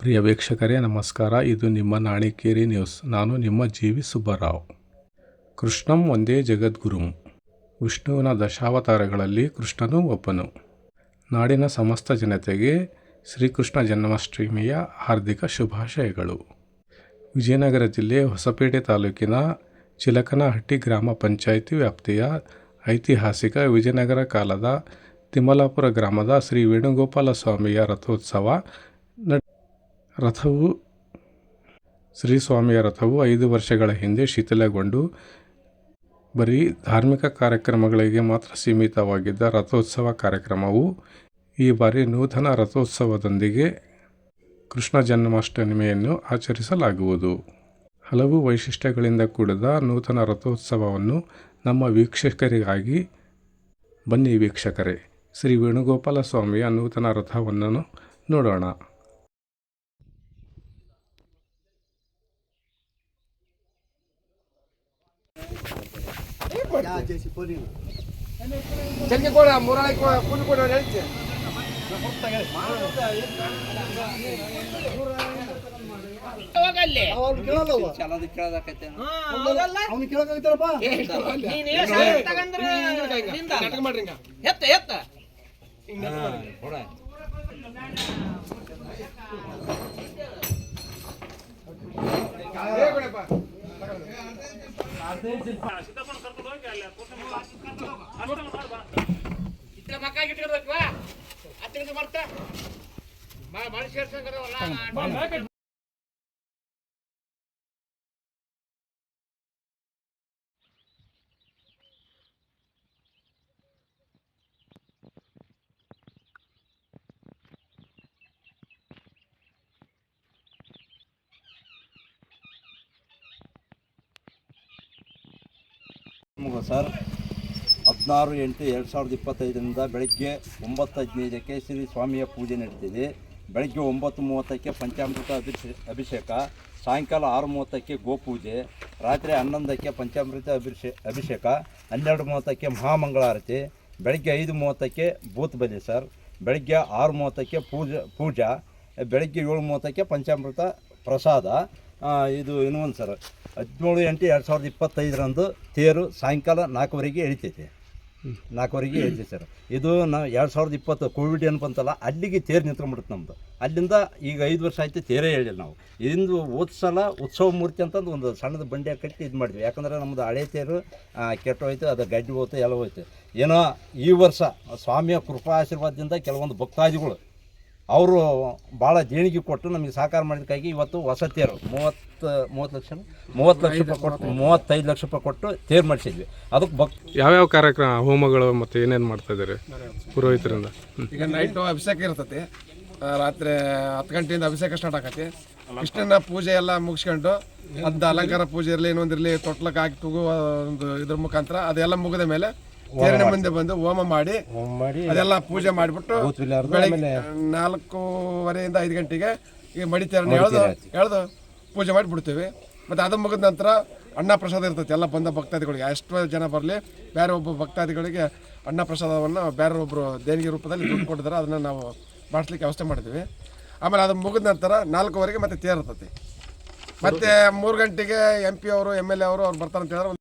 ಪ್ರಿಯ ವೀಕ್ಷಕರೇ ನಮಸ್ಕಾರ. ಇದು ನಿಮ್ಮ ನಾಣಿಕೇರಿ ನ್ಯೂಸ್. ನಾನು ನಿಮ್ಮ ಜಿ.ವಿ. ಸುಬ್ಬರಾವ್. ಕೃಷ್ಣಂ ಒಂದೇ ಜಗದ್ಗುರುಂ. ವಿಷ್ಣುವಿನ ದಶಾವತಾರಗಳಲ್ಲಿ ಕೃಷ್ಣನೂ ಒಬ್ಬನು. ನಾಡಿನ ಸಮಸ್ತ ಜನತೆಗೆ ಶ್ರೀಕೃಷ್ಣ ಜನ್ಮಾಷ್ಟಮಿಯ ಹಾರ್ದಿಕ ಶುಭಾಶಯಗಳು. ವಿಜಯನಗರ ಜಿಲ್ಲೆ ಹೊಸಪೇಟೆ ತಾಲೂಕಿನ ಚಿಲಕನಹಟ್ಟಿ ಗ್ರಾಮ ಪಂಚಾಯಿತಿ ವ್ಯಾಪ್ತಿಯ ಐತಿಹಾಸಿಕ ವಿಜಯನಗರ ಕಾಲದ ತಿಮ್ಮಲಾಪುರ ಗ್ರಾಮದ ಶ್ರೀ ವೇಣುಗೋಪಾಲ ಸ್ವಾಮಿಯ ರಥವು 5 ವರ್ಷಗಳ ಹಿಂದೆ ಶಿಥಿಲಗೊಂಡು ಬರೀ ಧಾರ್ಮಿಕ ಕಾರ್ಯಕ್ರಮಗಳಿಗೆ ಮಾತ್ರ ಸೀಮಿತವಾಗಿದ್ದ ರಥೋತ್ಸವ ಕಾರ್ಯಕ್ರಮವು ಈ ಬಾರಿ ನೂತನ ರಥೋತ್ಸವದೊಂದಿಗೆ ಕೃಷ್ಣ ಜನ್ಮಾಷ್ಟಮಿಯನ್ನು ಆಚರಿಸಲಾಗುವುದು. ಹಲವು ವೈಶಿಷ್ಟ್ಯಗಳಿಂದ ಕೂಡಿದ ನೂತನ ರಥೋತ್ಸವವನ್ನು ನಮ್ಮ ವೀಕ್ಷಕರಿಗಾಗಿ ಬನ್ನಿ ವೀಕ್ಷಕರೇ, ಶ್ರೀ ವೇಣುಗೋಪಾಲ ಸ್ವಾಮಿಯ ನೂತನ ರಥವನ್ನು ನೋಡೋಣ. ಸರ್ 16/8/2025 ಬೆಳಗ್ಗೆ 9:15ಕ್ಕೆ ಶ್ರೀ ಸ್ವಾಮಿಯ ಪೂಜೆ ನಡೀತಿದೆ. ಬೆಳಗ್ಗೆ 9:30ಕ್ಕೆ ಪಂಚಾಮೃತ ಅಭಿಷೇಕ, ಸಾಯಂಕಾಲ 6:30ಕ್ಕೆ ಗೋಪೂಜೆ, ರಾತ್ರಿ 11ಕ್ಕೆ ಪಂಚಾಮೃತ ಅಭಿಷೇಕ, 12:30ಕ್ಕೆ ಮಹಾಮಂಗಳಾರತಿ, ಬೆಳಗ್ಗೆ 5:30ಕ್ಕೆ ಭೂತ್ ಬಲಿ ಸರ್, ಬೆಳಗ್ಗೆ 6:30ಕ್ಕೆ ಪೂಜಾ, ಬೆಳಗ್ಗೆ 7:30ಕ್ಕೆ ಪಂಚಾಮೃತ ಪ್ರಸಾದ. ಇದು ಇನ್ನೊಂದು ಸರ್ 17/8/2025 ತೇರು ಸಾಯಂಕಾಲ 4:00ವರೆಗೆ ಎಳಿತೈತೆ. 4:00ವರೆಗೆ ಎಳಿತೈತೆ ಸರ್. ಇದು ನಾವು 2020 ಕೋವಿಡ್ ಏನು ಬಂತಲ್ಲ, ಅಲ್ಲಿಗೆ ತೇರು ನಿಂತ್ಕೊಂಡ್ಬಿಡುತ್ತೆ ನಮ್ಮದು. ಅಲ್ಲಿಂದ ಈಗ 5 ವರ್ಷ ಆಯಿತು ತೇರೇ ಹೇಳಿಲ್ಲ ನಾವು. ಇಂದು ಸಲ ಉತ್ಸವ ಮೂರ್ತಿ ಅಂತಂದು ಒಂದು ಸಣ್ಣದು ಬಂಡೆ ಕಟ್ಟಿ ಇದು ಮಾಡಿದ್ವಿ. ಯಾಕಂದರೆ ನಮ್ಮದು ಹಳೆ ತೇರು ಕೆಟ್ಟೋಯ್ತು, ಅದು ಗಡ್ಡಿ ಹೋಯ್ತು, ಎಲ್ಲ ಹೋಯ್ತು. ಏನೋ ಈ ವರ್ಷ ಸ್ವಾಮಿಯ ಕೃಪಾ ಆಶೀರ್ವಾದದಿಂದ ಕೆಲವೊಂದು ಭಕ್ತಾದಿಗಳು ಅವರು ಭಾಳ ದೇಣಿಗೆ ಕೊಟ್ಟು ನಮಗೆ ಸಹಕಾರ ಮಾಡಿದಕ್ಕಾಗಿ ಇವತ್ತು ಹೊಸ ತೇರು 35 ಲಕ್ಷ ರೂಪಾಯಿ ಕೊಟ್ಟು ತೇರು ಮಾಡಿಸಿದ್ವಿ. ಅದಕ್ಕೆ ಯಾವ್ಯಾವ ಕಾರ್ಯಕ್ರಮ, ಹೋಮಗಳು ಮತ್ತು ಏನೇನು ಮಾಡ್ತಾ ಇದ್ದಾರೆ ಪುರೋಹಿತರಿಂದ? ಈಗ ನೈಟು ಅಭಿಷೇಕ ಇರ್ತೈತಿ, ರಾತ್ರಿ 10 ಗಂಟೆಯಿಂದ ಅಭಿಷೇಕ ಸ್ಟಾರ್ಟ್ ಆಗತ್ತೆ. ಕೃಷ್ಣನ ಪೂಜೆ ಎಲ್ಲ ಮುಗಿಸ್ಕೊಂಡು ಅದ ಅಲಂಕಾರ ಪೂಜೆ ಇರಲಿ, ಇನ್ನೊಂದಿರಲಿ, ತೊಟ್ಲಕ್ಕೆ ಹಾಕಿ ತಗೋ ಒಂದು ಇದ್ರ ಮುಖಾಂತರ ಅದೆಲ್ಲ ಮುಗಿದ ಮೇಲೆ ತೇರಿನ ಮುಂದೆ ಬಂದು ಹೋಮ ಮಾಡಿ ಅದೆಲ್ಲ ಪೂಜೆ ಮಾಡಿಬಿಟ್ಟು ಬೆಳಗ್ಗೆ 4:30 5 ಗಂಟೆಗೆ ಈ ಮಡಿ ತೇರನ್ನ ಎಳೆದು ಪೂಜೆ ಮಾಡಿ ಬಿಡ್ತೀವಿ. ಮತ್ತು ಅದು ಮುಗಿದ ನಂತರ ಅನ್ನ ಪ್ರಸಾದ ಇರ್ತೈತಿ. ಎಲ್ಲ ಬಂದ ಭಕ್ತಾದಿಗಳಿಗೆ ಎಷ್ಟು ಜನ ಬರಲಿ, ಬೇರೆ ಒಬ್ಬ ಭಕ್ತಾದಿಗಳಿಗೆ ಅನ್ನ ಪ್ರಸಾದವನ್ನು ಬೇರೆ ಒಬ್ಬರು ದೇಣಿಗೆ ರೂಪದಲ್ಲಿ ದುಡ್ಡು ಕೊಟ್ಟಿದ್ದಾರೆ, ಅದನ್ನು ನಾವು ಮಾಡಿಸ್ಲಿಕ್ಕೆ ವ್ಯವಸ್ಥೆ ಮಾಡ್ತೀವಿ. ಆಮೇಲೆ ಅದು ಮುಗಿದ ನಂತರ 4:00ವರೆಗೆ ಮತ್ತೆ ತೇರು ಇರ್ತೈತಿ. ಮತ್ತು 3 ಗಂಟೆಗೆ MP ಅವರು MLA ಅವರು ಬರ್ತಾರೆ ಅಂತ ಹೇಳಿದ್ರೆ